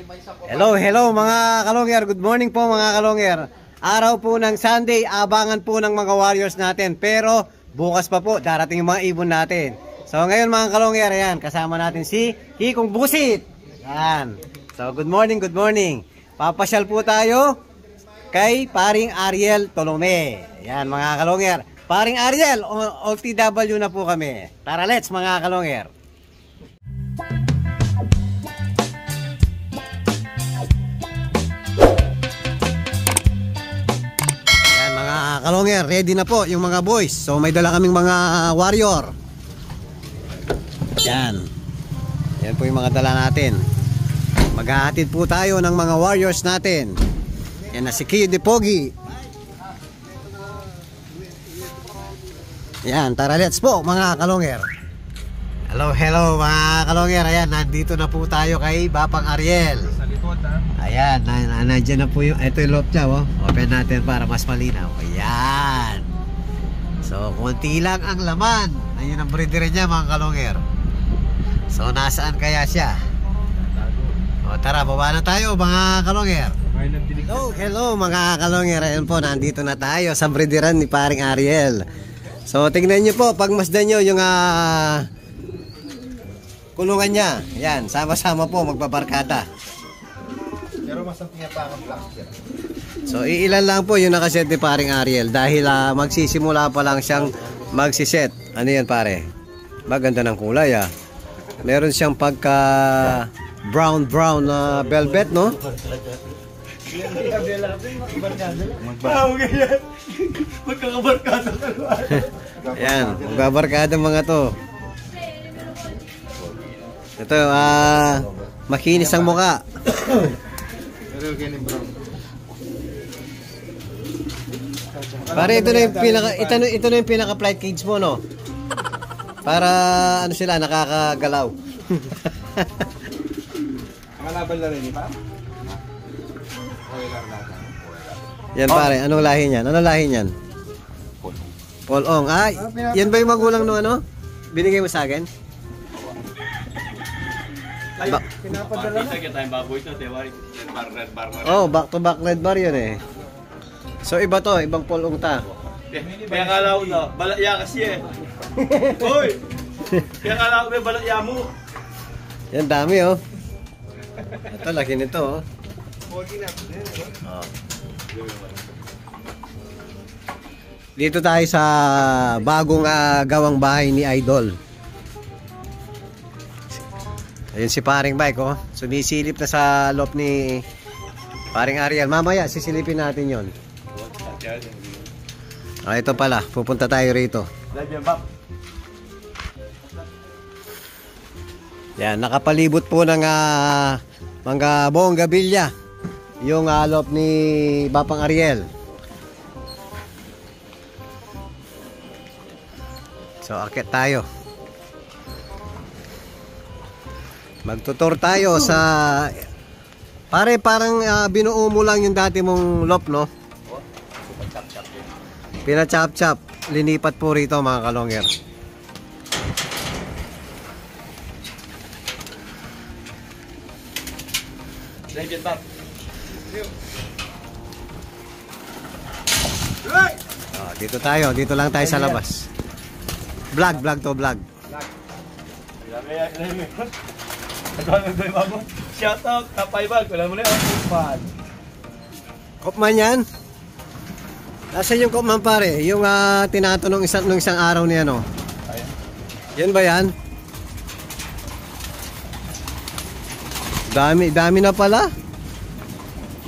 Hello mga kalongger. Good morning po mga kalongger. Araw po ng Sunday, abangan po ng mga warriors natin. Pero bukas pa po, darating yung mga ibon natin. So ngayon mga kalongger, ayan, kasama natin si Kikong Busit. Ayan. So good morning, good morning. Papasyal po tayo kay paring Ariel Tolome. Ayan mga kalongger. Paring Ariel, OTW na po kami. Tara, let's mga kalongger. Kalongger, ready na po yung mga boys. So may dala kaming mga warrior. Yan. Yan po yung mga dala natin. Maghahatid po tayo ng mga warriors natin. Yan na si Kiyo de Pogi. Yan, tara let's po mga kalongger. Hello mga kalongger. Ayan, nandito na po tayo kay Bapang Ariel. Sa likod ha. Ayan, nandiyan na po yung, ito yung loob niya, oh. Open natin para mas malinaw. Ayan. So, konti lang ang laman. Ayun ang breeder niya mga kalongger. So, nasaan kaya siya? O, tara, baba na tayo mga kalongger. Hello mga kalongger. Ayan po, nandito na tayo sa breederan ni paring Ariel. So, tingnan nyo po, pag masdan nyo yung kulungan niya. Ayan, sama-sama po magbabarkada. Pero mas ang tinatawag plaster. So iilan lang po yung nakaset ni paring Ariel dahil magsisimula pa lang siyang magsiset. Ano yan pare? Maganda ng kulay ah. Meron siyang pagka brown na velvet no? Magkakabarkada. Yan, magbabarkada mga to. Ito makinis ang mukha. Pare, ito na yung pinaka flight cage mo no. Para ano sila nakakagalaw. Malaban na rin pa. Yan pare, anong lahi niyan? Anong lahi niyan? Polong. Yan ba yung magulang no ano? Binigay mo sa akin? Pinapadala na. Oh, back to back red bar yun eh. So iba to, ibang polong ta. Kaya kala ko na, balaya kasi eh. Hoy! Kaya kala ko may balaya mo. Yan dami oh. Ito, laki nito oh. Dito tayo sa bagong gawang bahay ni Idol. Ayun si paring Mike oh. Sumisilip na sa loob ni paring Ariel. Mamaya sisilipin natin yon. Ito pala, pupunta tayo rito. Yan, nakapalibot po ng mga bonggabilya yung loob ni Bapang Ariel. So akit tayo. Magtutor tayo sa parang binuo mo lang yung dati mong lop no. Pina-chop-chop, linipat po rito mga kalongger. Dito tayo, dito lang tayo sa labas. Vlog to vlog. Shout out, kapaybag. Wala mo na yung Kopman. Kopman yan? Nasaan yung Kopman pare? Yung tinatanong nung isang araw niya no? Yan ba yan? Dami na pala.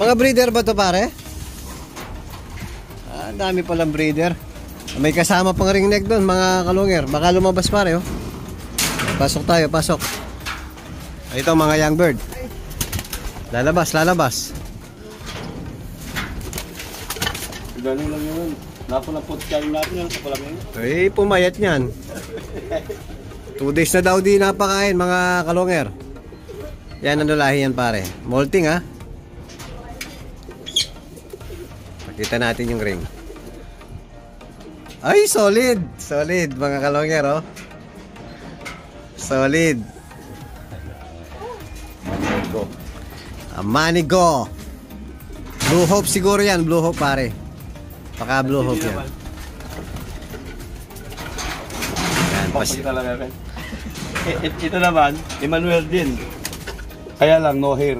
Mga breeder ba to pare? Dami palang breeder. May kasama pang ring neck doon mga kalongger. Baka lumabas pare oh. Pasok tayo, pasok. Ito mga young bird. Lalabas. Ganun lang yun. Napulapot kayo natin yan sa palaming. Eh, pumayat niyan. 2 days na daw di napakain mga kalongger. Yan ang lahi yan pare. Molting ha. Pakita natin yung ring. Ay, solid mga kalongger oh. Solid. Manigo. Blue Hope siguro yan. Blue Hope pare. Baka Blue Hope yan. Yan, Pasti talaga rin. Ito naman, Emmanuel din. Kaya lang, no hair.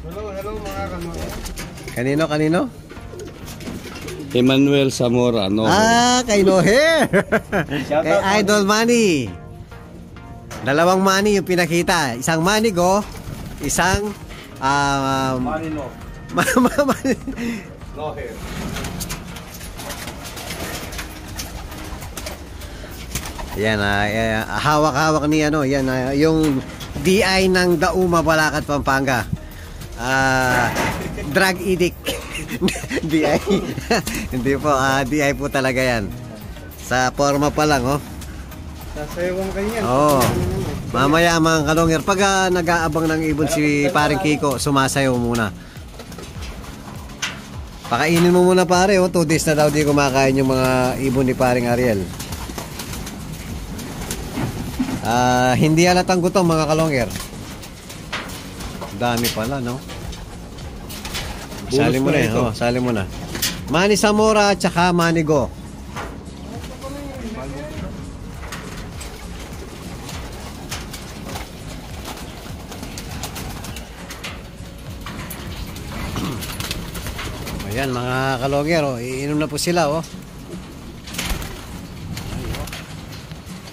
Hello mga kalongger. Kanino? Emmanuel Zamora, no hair. Kay No Hair. Shout Kay out, Idol Manny. Dalawang Manny yung pinakita. Isang Manigo, isang Manino, Manny. no hair. Yan, hawak-hawak ni ano, yan, yung DI ng Dauma, Balacat, Pampanga. Drug addict. DI. Hindi po, DI po talaga yan. Sa forma pa lang, oh. Sasayawang kanyan. Oo. Mamaya mga kalongger, pag nag-aabang ng ibon si paring Kiko, sumasayaw muna. Pakainin mo muna pare, 2 days na daw di kumakain yung mga ibon ni paring Ariel. Hindi halatang gutom mga kalongger. Dami pala, no? Sali mo na eh, sali mo na. Manny Zamora at saka Manigo. Ayan mga kalongger, iinom na po sila, oh.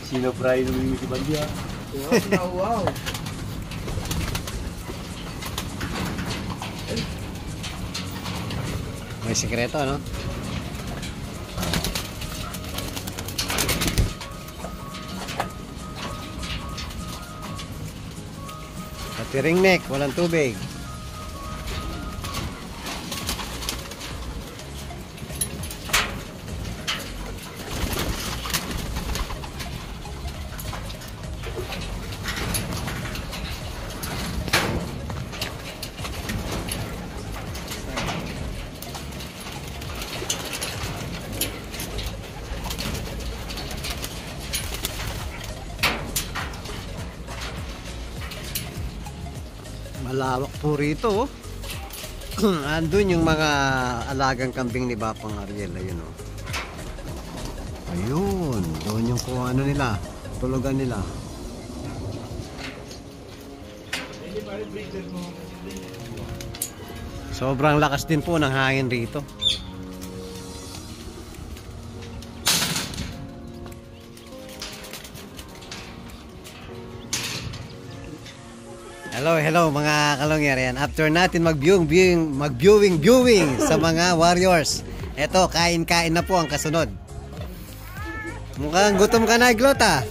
Sino fry ng Mimi Bandia? Wow. May sikreto, no? Pati ring neck, walang tubig. Malawak po rito, oh. Andun yung mga alagang kambing ni Bapang Ariel. Ayun, oh. Ayun, doon yung kung ano nila, tulugan nila. Sobrang lakas din po ng hangin rito. Hello mga kalongger. Yan. After natin mag-viewing sa mga warriors. Eto, kain-kain na po ang kasunod. Mukhang gutom ka na, Glota.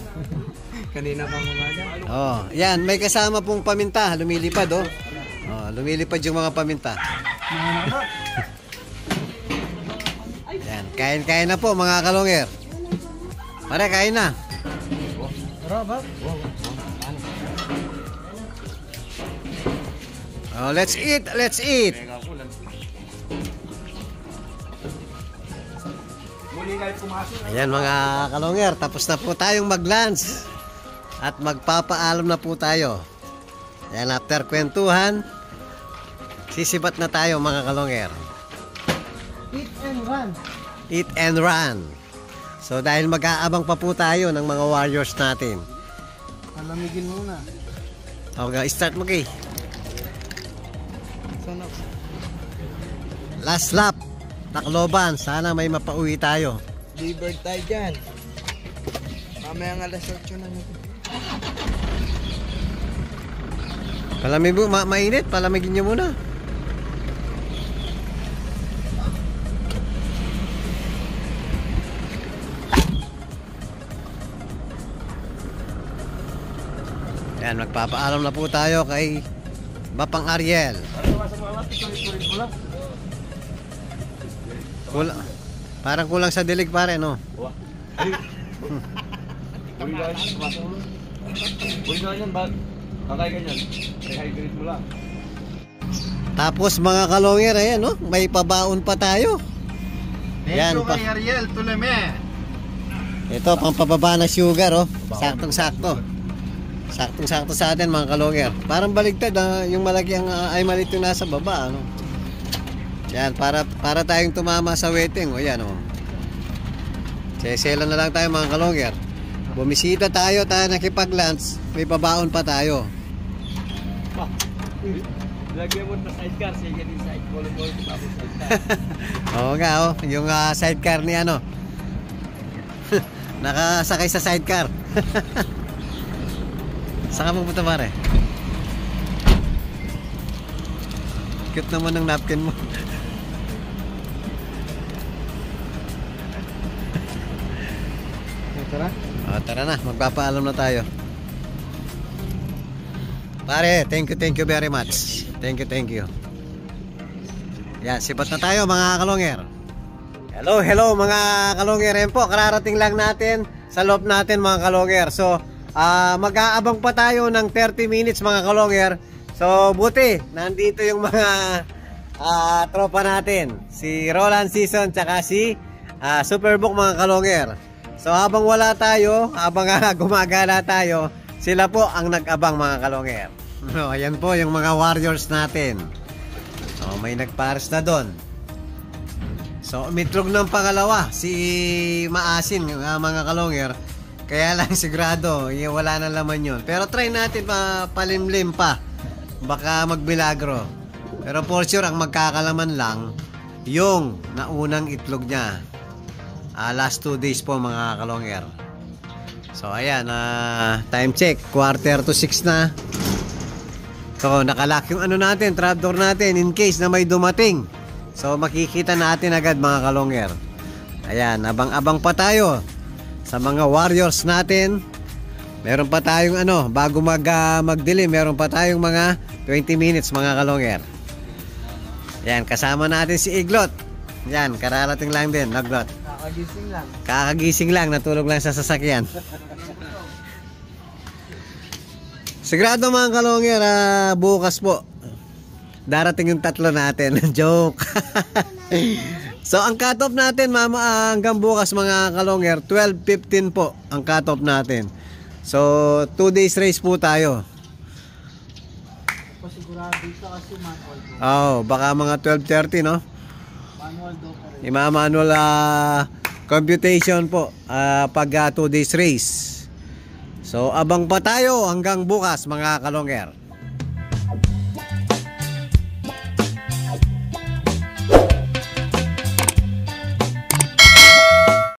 Kanina pang umaga. Oh, yan, may kasama pong paminta, lumilipad, oh. Oh, lumilipad yung mga paminta. Yan, kain-kain na po mga kalongger. Pare, kain na. Tara ba? Oh, let's eat, let's eat. Ayan mga kalongger, tapos na po tayong mag-lunch. At magpapaalam na po tayo. Ayan, after kwentuhan, sisibat na tayo mga kalongger. Eat and run. Eat and run. So dahil mag-aabang pa po tayo ng mga warriors natin. Palamigin muna. Okay, start mo kay. Last lap, Tacloban. Sana may mapauwi tayo. Bird tayo dyan. Mamaya nga alas 8 na nito. Palamig mo, mainit. Palamigin nyo muna. Yan, magpapaalam na po tayo kay Bapang Ariel. Parang kulang sa dilig pare, no? Tapos mga kalongger, ayan, no? May pabaon pa tayo. Yan pa. Kay Ariel Tuleme. Ito, pampababa na sugar, oh. Saktong-sakto. Saktong-sakto sa atin mga kalonger. Parang baligtad yung malaki ang ay maliit yung nasa baba, ano. Yan, para tayong tumama sa wetting, o yan, o. Sesela na lang tayo mga kalonger. Bumisita tayo nakipag-lunch, may pabaon pa tayo. Lagyan mo na sidecar, sige din side volleyball, tapos sidecar. Oo nga, oh, yung sidecar ni ano. Nakasakay sa sidecar. Saan ka pupunta pare? Cute naman ng napkin mo. Tara. Tara na, magpapaalam na tayo. Pare, thank you very much. Thank you. Yan, sipat na tayo mga kalonger. Hello mga kalonger. Yan po, kararating lang natin sa loob natin mga kalonger. So, mag-aabang pa tayo ng 30 minutes mga kalonger. So, buti, nandito yung mga tropa natin. Si Roland Season, tsaka si Superbook mga kalonger. So, habang wala tayo, habang gumagala tayo, sila po ang nag-abang mga kalonger. No, ayan po yung mga warriors natin. So, may nagpares na doon. So, umitlog ng pangalawa si Maasin, mga kalonger. Kaya lang sigurado, wala na laman yun. Pero try natin palimlim pa. Baka magbilagro. Pero for sure, ang magkakalaman lang yung naunang itlog niya. Last 2 days po mga kalonger. So ayan, time check, 5:45 na. So nakalock yung ano natin, trapdoor natin in case na may dumating. So makikita natin agad mga kalonger. Ayan, abang-abang pa tayo sa mga warriors natin. Meron pa tayong bago magdilim, meron pa tayong mga 20 minutes mga kalonger. Ayan, kasama natin si Iglot. Ayan, kararating lang din, Naglot. Kakagising lang, natulog lang sa sasakyan. Sigurado mga kalonger, bukas po darating yung tatlo natin. Joke. So ang cut-off natin hanggang bukas mga kalonger, 12:15 po ang cut-off natin. So 2 days race po tayo. Pasigurado dito kasi manual do. Baka mga 12:30 no? Manual do pa rin. Manual computation po pag 2 days race. So abang pa tayo hanggang bukas mga kalonger.